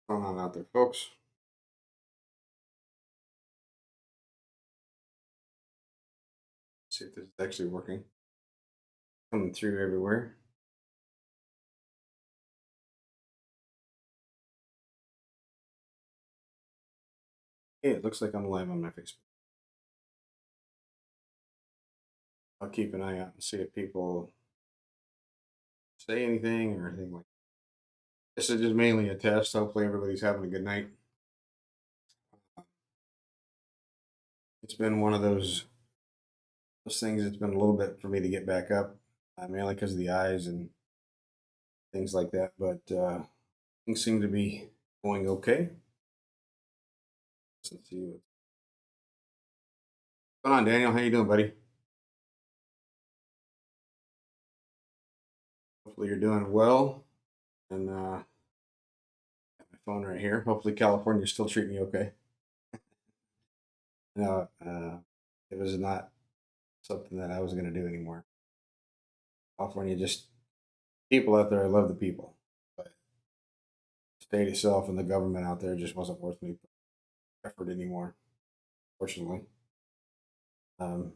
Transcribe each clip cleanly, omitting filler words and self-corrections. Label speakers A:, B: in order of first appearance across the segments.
A: What's going on out there, folks? See if this is actually working. Coming through everywhere. Hey, it looks like I'm live on my Facebook. I'll keep an eye out and see if people say anything or anything like that. This is just mainly a test. Hopefully, everybody's having a good night. It's been one of those things. It's been a little bit for me to get back up, mainly because of the eyes and things like that. But things seem to be going okay. Let's see what's going on, Daniel. How you doing, buddy? Hopefully, you're doing well. And got my phone right here. Hopefully, California's still treating you okay. No, it was not something that I was going to do anymore. California, just people out there. I love the people, but the state itself and the government out there just wasn't worth me effort anymore. Fortunately, um,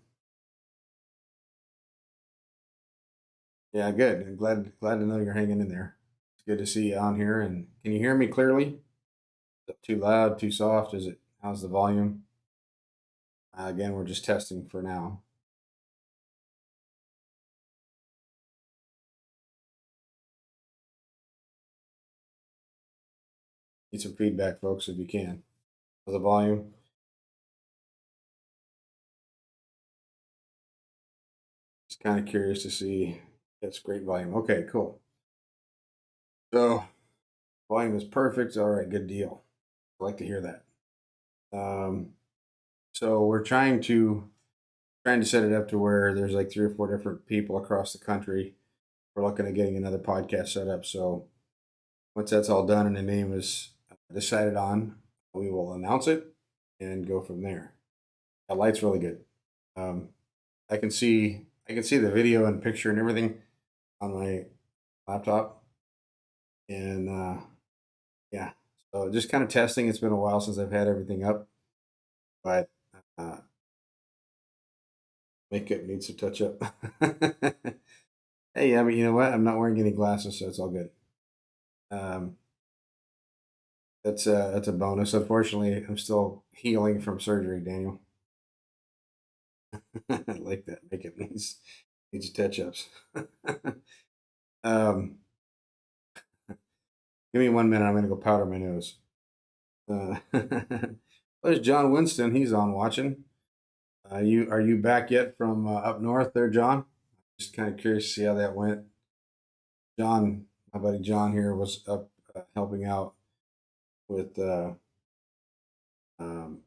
A: yeah, good. I'm glad to know you're hanging in there. It's good to see you on here. And can you hear me clearly? Is it too loud? Too soft? Is it? How's the volume? Again, we're just testing for now. Need some feedback, folks, if you can. For the volume, just kind of curious to see. That's great volume. Okay, cool. So volume is perfect. All right, good deal. I like to hear that. Um, so we're trying to set it up to where there's like three or four different people across the country. We're looking at getting another podcast set up. So once that's all done and the name is decided on, we will announce it and go from there. The light's really good. Um, I can see the video and picture and everything on my laptop, and yeah. So just kind of testing. It's been a while since I've had everything up, but uh, makeup needs to touch up. Hey, I mean, you know what? I'm not wearing any glasses, so it's all good. Um, that's a bonus. Unfortunately, I'm still healing from surgery, Daniel. I like that. Makeup needs touch ups. um, give me 1 minute. I'm gonna go powder my nose. There's John Winston. He's on watching. You are you back yet from up north there, John? Just kind of curious to see how that went. John, my buddy John here was up helping out with um,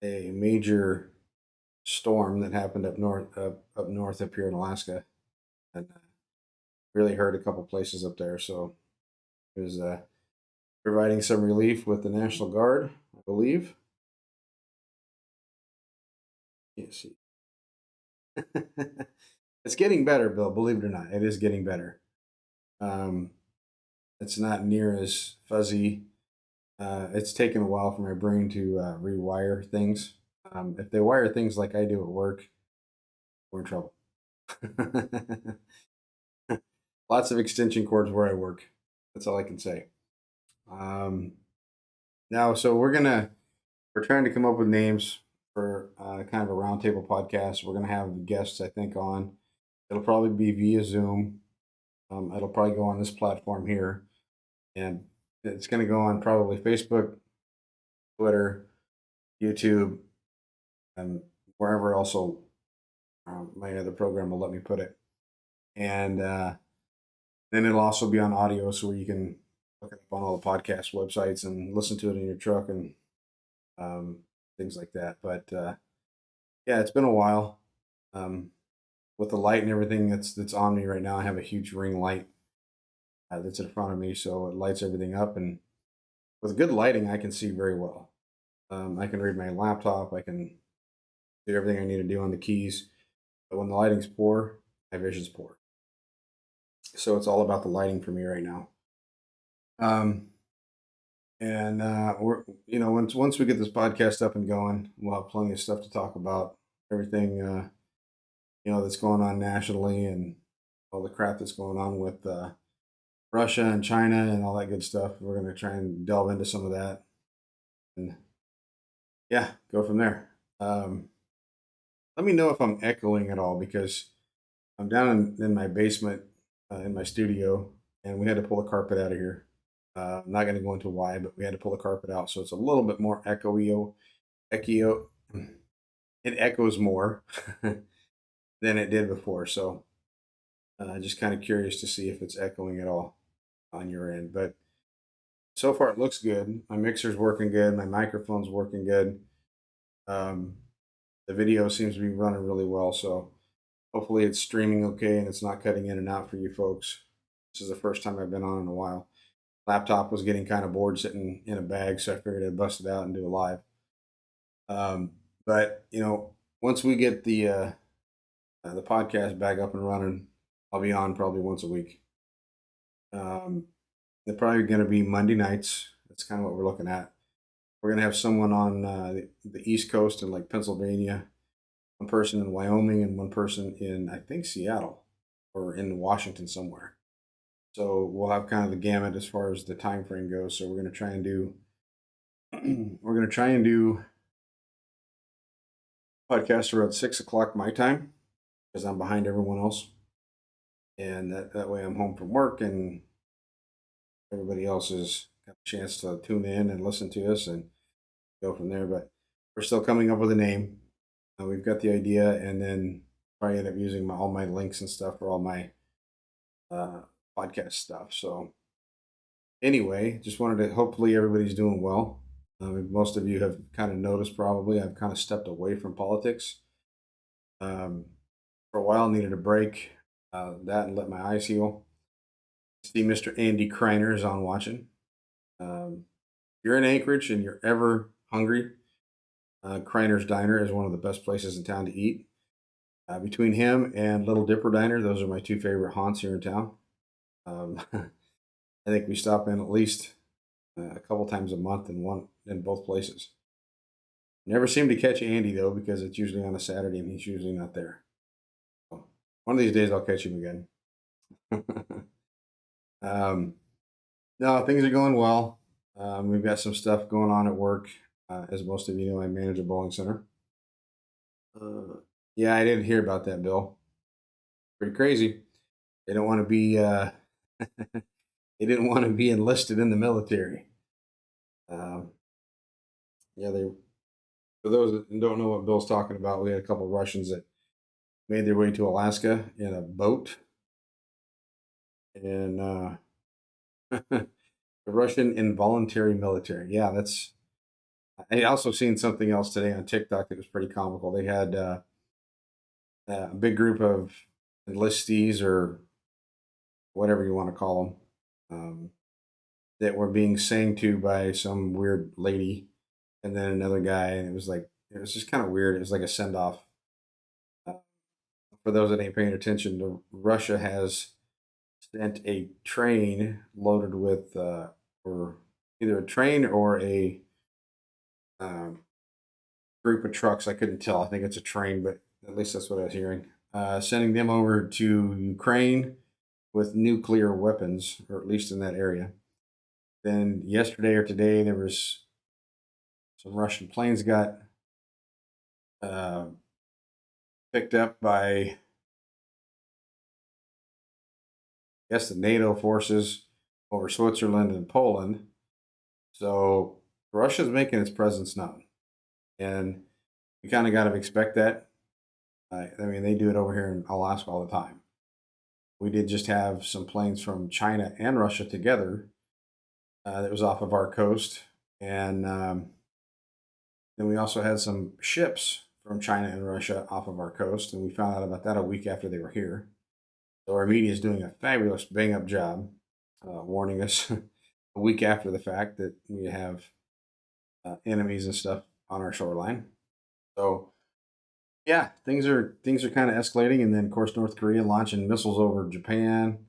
A: a major storm that happened up north up here in Alaska, and really hurt a couple places up there. So he was providing some relief with the National Guard, I believe. Yes, it's getting better, Bill. Believe it or not, it is getting better. Um, it's not near as fuzzy. It's taken a while for my brain to rewire things. If they wire things like I do at work, we're in trouble. Lots of extension cords where I work. That's all I can say. Um, now, so we're trying to come up with names for kind of a roundtable podcast. We're gonna have guests, I think, on. It'll probably be via Zoom. It'll probably go on this platform here, and it's gonna go on probably Facebook, Twitter, YouTube, and wherever also my other program will let me put it. And then it'll also be on audio, so where you can look it up on all the podcast websites and listen to it in your truck and um, things like that. But yeah, it's been a while. Um, with the light and everything that's on me right now, I have a huge ring light that's in front of me, so it lights everything up. And with good lighting, I can see very well. I can read my laptop. I can do everything I need to do on the keys. But when the lighting's poor, my vision's poor. So it's all about the lighting for me right now. Um, And we're once we get this podcast up and going, we'll have plenty of stuff to talk about. Everything that's going on nationally and all the crap that's going on with Russia and China and all that good stuff. We're going to try and delve into some of that and yeah, go from there. Um, Let me know if I'm echoing at all because I'm down in my basement in my studio and we had to pull the carpet out of here. I'm not going to go into why, but we had to pull the carpet out, so it's a little bit more echo. Echo. It echoes more than it did before. So just kind of curious to see if it's echoing at all on your end. But so far, it looks good. My mixer's working good. My microphone's working good. Um, the video seems to be running really well. So hopefully, it's streaming okay and it's not cutting in and out for you folks. This is the first time I've been on in a while. Laptop was getting kind of bored sitting in a bag, so I figured I'd bust it out and do a live. Um, but once we get the podcast back up and running, I'll be on probably once a week. They're probably going to be Monday nights. That's kind of what we're looking at. We're going to have someone on the East Coast in like Pennsylvania, one person in Wyoming, and one person in, I think, Seattle or in Washington somewhere. So we'll have kind of the gamut as far as the time frame goes. So we're going to try and do podcasts around 6 o'clock my time because I'm behind everyone else, and that way I'm home from work and everybody else has got a chance to tune in and listen to us and go from there. But we're still coming up with a name. We've got the idea, and then probably end up using all my links and stuff for all my uh, podcast stuff. So anyway, just wanted to hopefully everybody's doing well. Most of you have kind of noticed probably I've kind of stepped away from politics. Um, for a while, needed a break. That and let my eyes heal. See, Mr. Andy Kreiner is on watching. If you're in Anchorage and you're ever hungry, Kreiner's Diner is one of the best places in town to eat. Between him and Little Dipper Diner, those are my two favorite haunts here in town. I think we stop in at least a couple times a month in both places. Never seem to catch Andy though because it's usually on a Saturday and he's usually not there. So, one of these days I'll catch him again. um, no, things are going well. We've got some stuff going on at work. As most of you know, I manage a bowling center. Yeah, I didn't hear about that, Bill. Pretty crazy. They don't want to be. They didn't want to be enlisted in the military. Um, yeah, they. For those that don't know what Bill's talking about, we had a couple of Russians that made their way to Alaska in a boat, and the Russian involuntary military. Yeah, that's. I also seen something else today on TikTok that was pretty comical. They had a big group of enlistees or whatever you want to call them, that were being sang to by some weird lady and then another guy. And it was just kind of weird. It was like a send off. Uh, for those that ain't paying attention, Russia has sent a train loaded with, or either a train or a um, group of trucks. I couldn't tell. I think it's a train, but at least that's what I was hearing. Sending them over to Ukraine with nuclear weapons, or at least in that area. Then yesterday or today, there was some Russian planes got uh, picked up by, I guess, the NATO forces over Switzerland and Poland. So Russia's making its presence known, and we kind of got to expect that. I mean, they do it over here in Alaska all the time. We did just have some planes from China and Russia together that was off of our coast, and then we also had some ships from China and Russia off of our coast, and we found out about that a week after they were here. So our media is doing a fabulous bang up job warning us a week after the fact that we have enemies and stuff on our shoreline. So yeah, things are kind of escalating, and then of course North Korea launching missiles over Japan.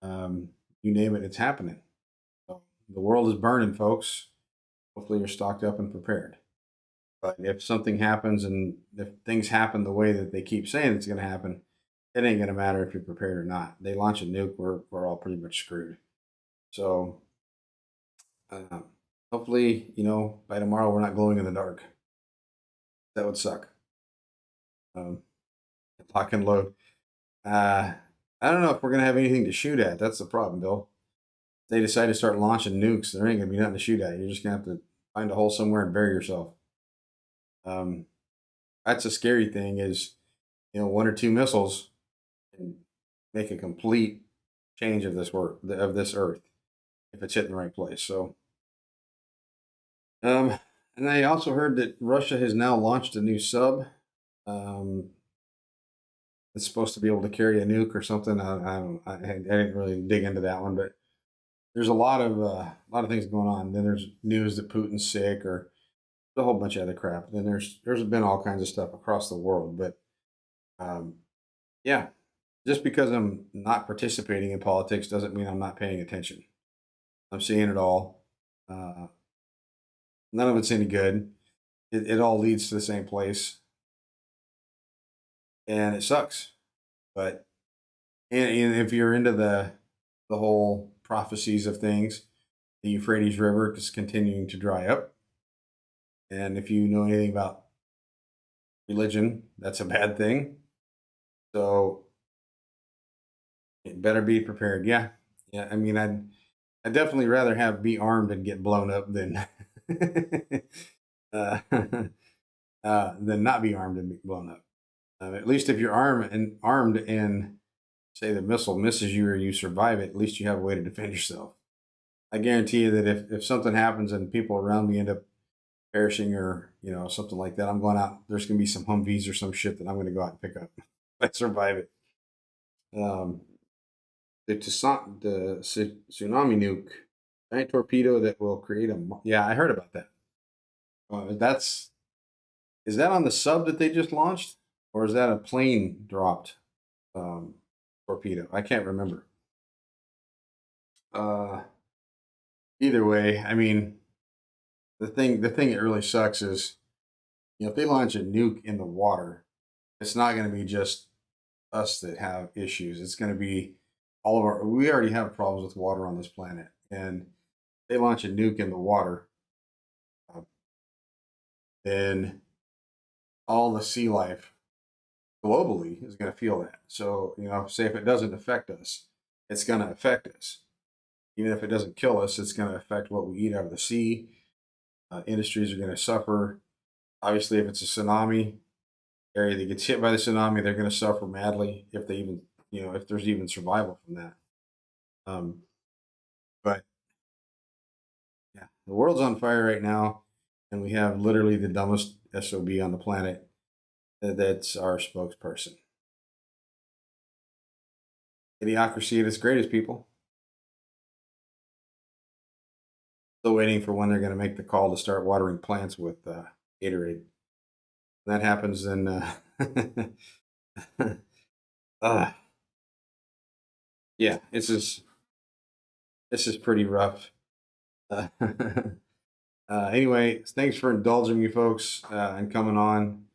A: You name it, it's happening. So the world is burning, folks. Hopefully, you're stocked up and prepared. But if something happens and if things happen the way that they keep saying it's going to happen, it ain't going to matter if you're prepared or not. They launch a nuke, we're all pretty much screwed. So, uh, hopefully, by tomorrow we're not glowing in the dark. That would suck. Um, Lock and load. Uh, I don't know if we're going to have anything to shoot at. That's the problem, Bill. If they decide to start launching nukes, there ain't going to be nothing to shoot at. You're just going to have to find a hole somewhere and bury yourself. Um, that's a scary thing is, one or two missiles can make a complete change of this earth if it's hitting the right place. So, and I also heard that Russia has now launched a new sub. Um, it's supposed to be able to carry a nuke or something. I didn't really dig into that one, but there's a lot of things going on. Then there's news that Putin's sick, or a whole bunch of other crap. Then there's been all kinds of stuff across the world, but um, yeah, just because I'm not participating in politics doesn't mean I'm not paying attention. I'm seeing it all. Uh, None of it's any good. It all leads to the same place, and it sucks. But and if you're into the whole prophecies of things, the Euphrates River is continuing to dry up, and if you know anything about religion, that's a bad thing. So it better be prepared. Yeah, yeah. I mean, I'd definitely rather have be armed and get blown up than uh, than not be armed and be blown up. At least if you're armed and say the missile misses you or you survive it, at least you have a way to defend yourself. I guarantee you that if something happens and people around me end up perishing or something like that, I'm going out. There's going to be some Humvees or some shit that I'm going to go out and pick up. If I survive it. Um, the tsunami nuke, giant torpedo that will create Yeah, I heard about that. That's is that on the sub that they just launched, or is that a plane dropped um, torpedo? I can't remember. Uh, Either way, I mean, the thing that really sucks is if they launch a nuke in the water, it's not going to be just us that have issues. It's going to be all of our. We already have problems with water on this planet, and they launch a nuke in the water, uh, then all the sea life globally is going to feel that. So say if it doesn't affect us, it's going to affect us. Even if it doesn't kill us, it's going to affect what we eat out of the sea. Industries are going to suffer. Obviously, if it's a tsunami area that gets hit by the tsunami, they're going to suffer madly if they even, if there's even survival from that. Um, but yeah, the world's on fire right now, and we have literally the dumbest SOB on the planet that's our spokesperson. Idiocracy at its greatest, people. Still waiting for when they're going to make the call to start watering plants with Gatorade. When that happens, then uh, yeah, this is pretty rough. Anyway, thanks for indulging me, folks, and coming on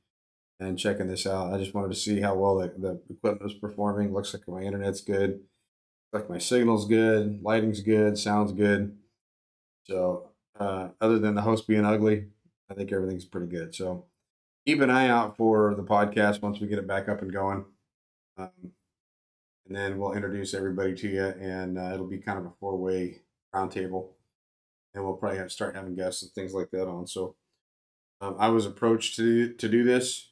A: and checking this out. I just wanted to see how well the equipment was performing. Looks like my internet's good. Looks like my signal's good. Lighting's good. Sounds good. So, other than the host being ugly, I think everything's pretty good. So, keep an eye out for the podcast once we get it back up and going. Um, and then we'll introduce everybody to you, and it'll be kind of a four-way roundtable. And we'll probably start having guests and things like that on. So, I was approached to do this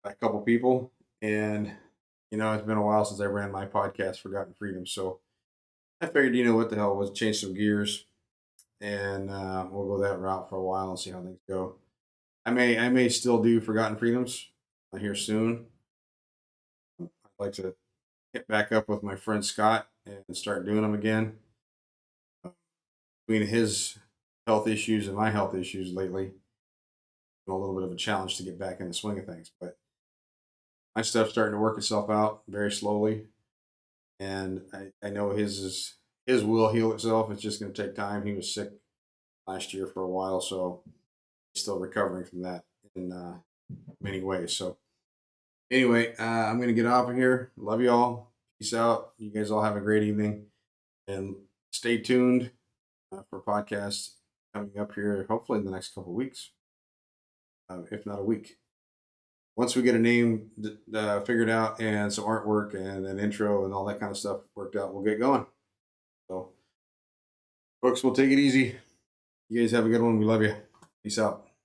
A: by a couple people, and it's been a while since I ran my podcast, Forgotten Freedom. So I figured, what the hell was change some gears, and we'll go that route for a while and see how things go. I may still do Forgotten Freedoms here soon. I'd like to hit back up with my friend Scott and start doing them again. Between his health issues and my health issues lately, a little bit of a challenge to get back in the swing of things. But my stuff's starting to work itself out very slowly, and I know his his will heal itself. It's just going to take time. He was sick last year for a while, so he's still recovering from that in many ways. So anyway, I'm going to get off of here. Love you all. Peace out. You guys all have a great evening, and stay tuned for podcasts coming up here, hopefully in the next couple of weeks, if not a week. Once we get a name figured out and some artwork and an intro and all that kind of stuff worked out, we'll get going. So, folks, we'll take it easy. You guys have a good one. We love you. Peace out.